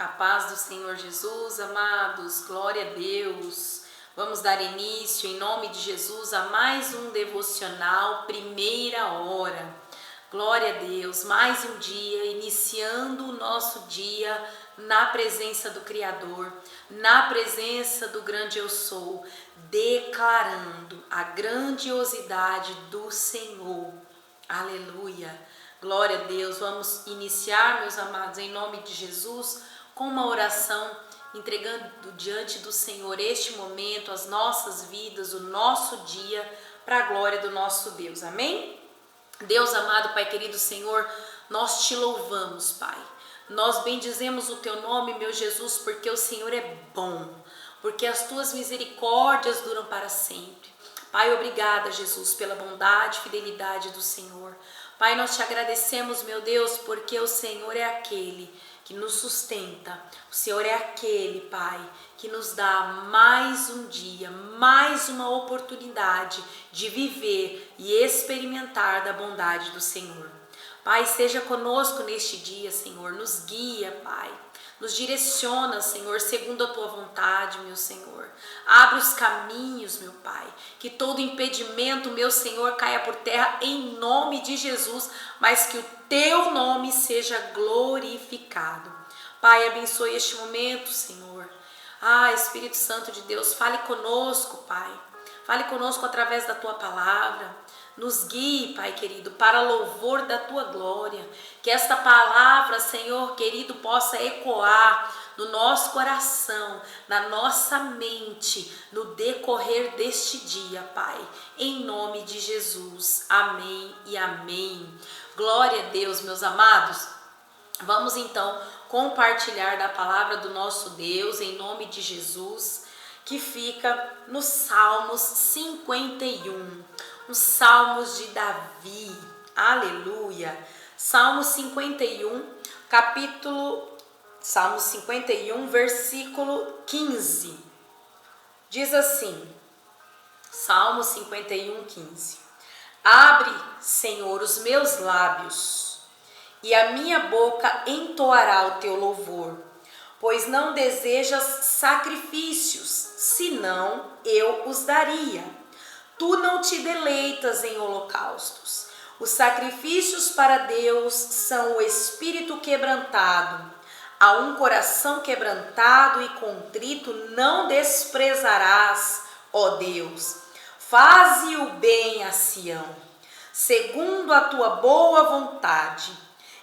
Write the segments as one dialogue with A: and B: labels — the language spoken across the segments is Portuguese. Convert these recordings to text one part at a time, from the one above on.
A: A paz do Senhor Jesus, amados, glória a Deus. Vamos dar início, em nome de Jesus, a mais um devocional, primeira hora. Glória a Deus, mais um dia, iniciando o nosso dia na presença do Criador, na presença do grande eu sou, declarando a grandiosidade do Senhor. Aleluia, glória a Deus. Vamos iniciar, meus amados, em nome de Jesus, com uma oração, entregando diante do Senhor este momento, as nossas vidas, o nosso dia, para a glória do nosso Deus. Amém? Deus amado, Pai querido, Senhor, nós te louvamos, Pai. Nós bendizemos o teu nome, meu Jesus, porque o Senhor é bom, porque as tuas misericórdias duram para sempre. Pai, obrigada, Jesus, pela bondade e fidelidade do Senhor. Pai, nós te agradecemos, meu Deus, porque o Senhor é aquele que nos sustenta. O Senhor é aquele, Pai, que nos dá mais um dia, mais uma oportunidade de viver e experimentar da bondade do Senhor. Pai, seja conosco neste dia, Senhor, nos guia, Pai, nos direciona, Senhor, segundo a tua vontade, meu Senhor. Abre os caminhos, meu Pai, que todo impedimento, meu Senhor, caia por terra em nome de Jesus, mas que o teu nome seja glorificado. Pai, abençoe este momento, Senhor. Espírito Santo de Deus, fale conosco, Pai. Fale conosco através da tua palavra. Nos guie, Pai querido, para louvor da tua glória. Que esta palavra, Senhor querido, possa ecoar no nosso coração, na nossa mente, no decorrer deste dia, Pai. Em nome de Jesus. Amém e amém. Glória a Deus, meus amados. Vamos então compartilhar da palavra do nosso Deus, em nome de Jesus, que fica no Salmos 51. Os Salmos de Davi, aleluia. Salmo 51, Salmo 51, versículo 15. Diz assim, Salmo 51, 15. Abre, Senhor, os meus lábios, e a minha boca entoará o teu louvor, pois não desejas sacrifícios, senão eu os daria. Tu não te deleitas em holocaustos. Os sacrifícios para Deus são o espírito quebrantado. A um coração quebrantado e contrito não desprezarás, ó Deus. Faze o bem a Sião, segundo a tua boa vontade.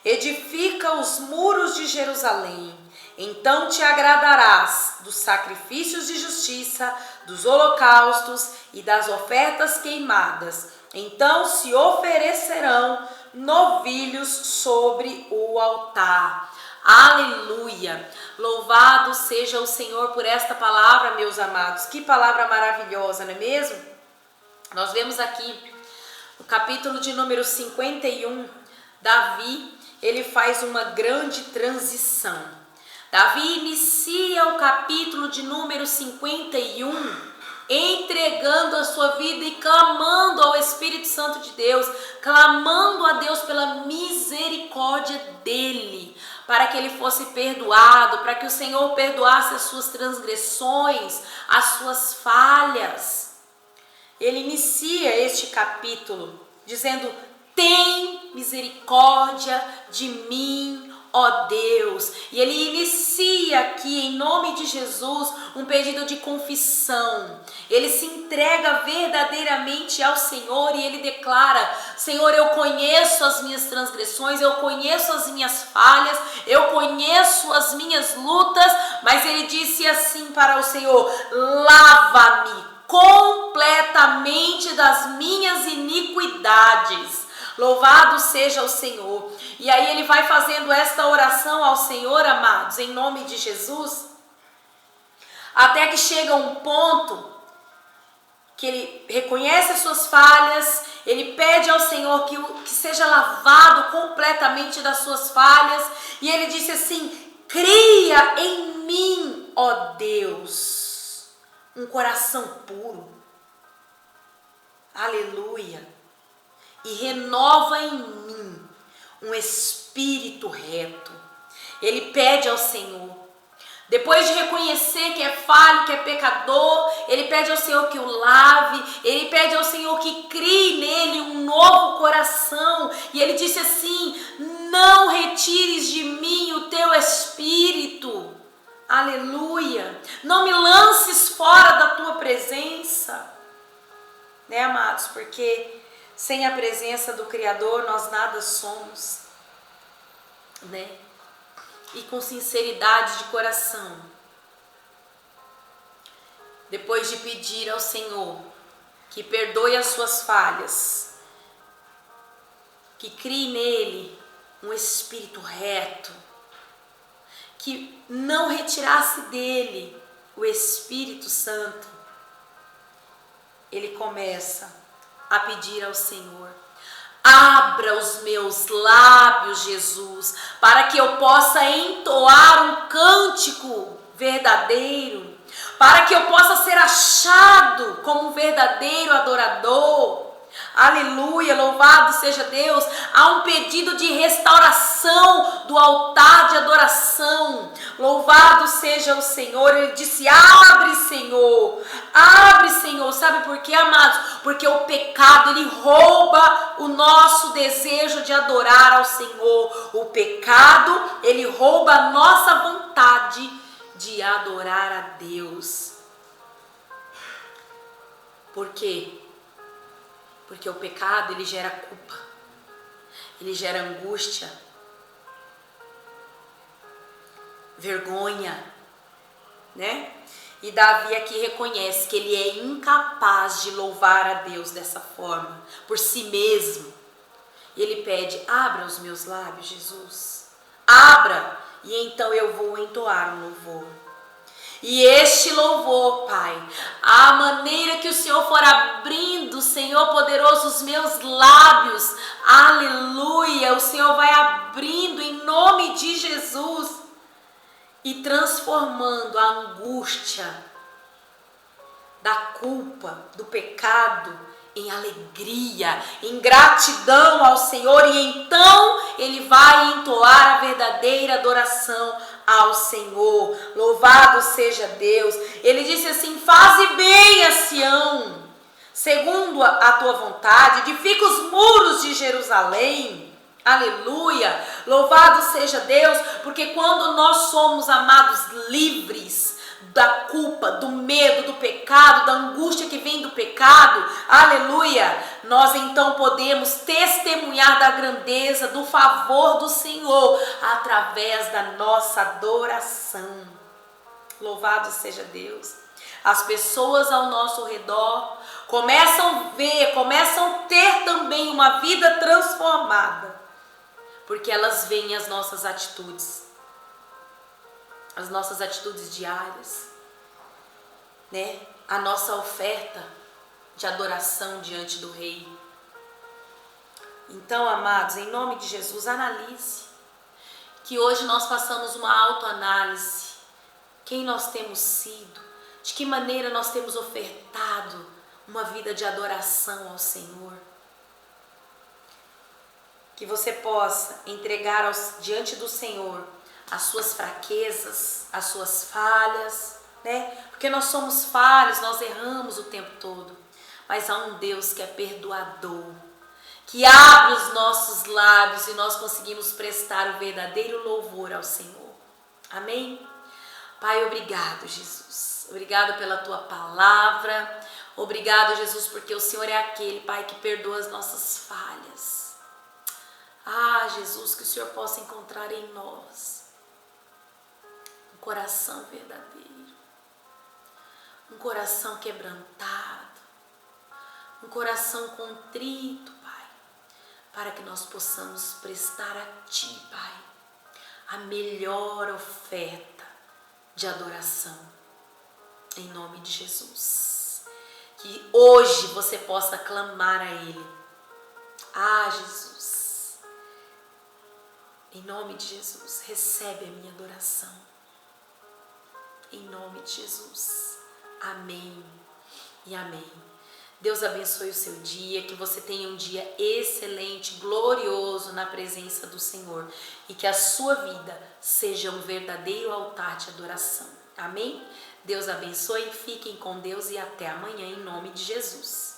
A: Edifica os muros de Jerusalém. Então te agradarás dos sacrifícios de justiça, dos holocaustos e das ofertas queimadas. Então se oferecerão novilhos sobre o altar. Aleluia! Louvado seja o Senhor por esta palavra, meus amados. Que palavra maravilhosa, não é mesmo? Nós vemos aqui no capítulo de número 51, Davi, ele faz uma grande transição. Davi inicia o capítulo de número 51 entregando a sua vida e clamando ao Espírito Santo de Deus, clamando a Deus pela misericórdia dele, para que ele fosse perdoado, para que o Senhor perdoasse as suas transgressões, as suas falhas. Ele inicia este capítulo dizendo: tem misericórdia de mim, ó Deus. E ele inicia aqui, em nome de Jesus, um pedido de confissão. Ele se entrega verdadeiramente ao Senhor e ele declara: Senhor, eu conheço as minhas transgressões, eu conheço as minhas falhas, eu conheço as minhas lutas, mas ele disse assim para o Senhor: lava-me completamente das minhas iniquidades. Louvado seja o Senhor. E aí ele vai fazendo esta oração ao Senhor, amados, em nome de Jesus, até que chega um ponto que ele reconhece as suas falhas, ele pede ao Senhor que seja lavado completamente das suas falhas, e ele disse assim: cria em mim, ó Deus, um coração puro. Aleluia. E renova em mim um espírito reto. Ele pede ao Senhor Depois de reconhecer que é falho, que é pecador, ele pede ao Senhor que o lave, ele pede ao Senhor que crie nele um novo coração. E ele disse assim: não retires de mim o teu espírito. Aleluia. Não me lances fora da tua presença. Né, amados? Porque sem a presença do Criador nós nada somos. Né? E com sinceridade de coração, depois de pedir ao Senhor que perdoe as suas falhas, que crie nele um espírito reto, que não retirasse dele o Espírito Santo, ele começa a pedir ao Senhor: abra os meus lábios, Jesus, para que eu possa entoar um cântico verdadeiro, para que eu possa ser achado como um verdadeiro adorador. Aleluia, louvado seja Deus. Há um pedido de restauração do altar de adoração. Louvado seja o Senhor. Ele disse: abre, Senhor. Abre, Senhor. Sabe por quê, amados? Porque o pecado, ele rouba o nosso desejo de adorar ao Senhor. O pecado, ele rouba a nossa vontade de adorar a Deus. Por quê? Porque o pecado, ele gera culpa, ele gera angústia, vergonha, né? E Davi aqui reconhece que ele é incapaz de louvar a Deus dessa forma, por si mesmo. E ele pede: abra os meus lábios, Jesus, abra, e então eu vou entoar um louvor. E este louvor, Pai, a maneira que o Senhor for abrindo, Senhor poderoso, os meus lábios, aleluia, o Senhor vai abrindo em nome de Jesus e transformando a angústia da culpa, do pecado, em alegria, em gratidão ao Senhor, e então ele vai entoar a verdadeira adoração ao Senhor. Louvado seja Deus. Ele disse assim: faze bem a Sião, segundo a tua vontade, edifica os muros de Jerusalém. Aleluia, louvado seja Deus, porque quando nós somos, amados, livres da culpa, do medo, do pecado, da angústia que vem do pecado, aleluia, nós então podemos testemunhar da grandeza, do favor do Senhor, através da nossa adoração. Louvado seja Deus. As pessoas ao nosso redor começam a ver, começam a ter também uma vida transformada, porque elas veem as nossas atitudes diárias, né? A nossa oferta de adoração diante do Rei. Então, amados, em nome de Jesus, analise, que hoje nós façamos uma autoanálise, quem nós temos sido, de que maneira nós temos ofertado uma vida de adoração ao Senhor. Que você possa entregar diante do Senhor as suas fraquezas, as suas falhas, né? Porque nós somos falhos, nós erramos o tempo todo. Mas há um Deus que é perdoador, que abre os nossos lábios e nós conseguimos prestar o verdadeiro louvor ao Senhor. Amém? Pai, obrigado, Jesus. Obrigado pela tua palavra. Obrigado, Jesus, porque o Senhor é aquele, Pai, que perdoa as nossas falhas. Ah, Jesus, que o Senhor possa encontrar em nós um coração verdadeiro, um coração quebrantado, um coração contrito, Pai, para que nós possamos prestar a Ti, Pai, a melhor oferta de adoração, em nome de Jesus. Que hoje você possa clamar a Ele: ah, Jesus, em nome de Jesus, recebe a minha adoração. Em nome de Jesus. Amém e amém. Deus abençoe o seu dia, que você tenha um dia excelente, glorioso na presença do Senhor e que a sua vida seja um verdadeiro altar de adoração. Amém? Deus abençoe, fiquem com Deus e até amanhã em nome de Jesus.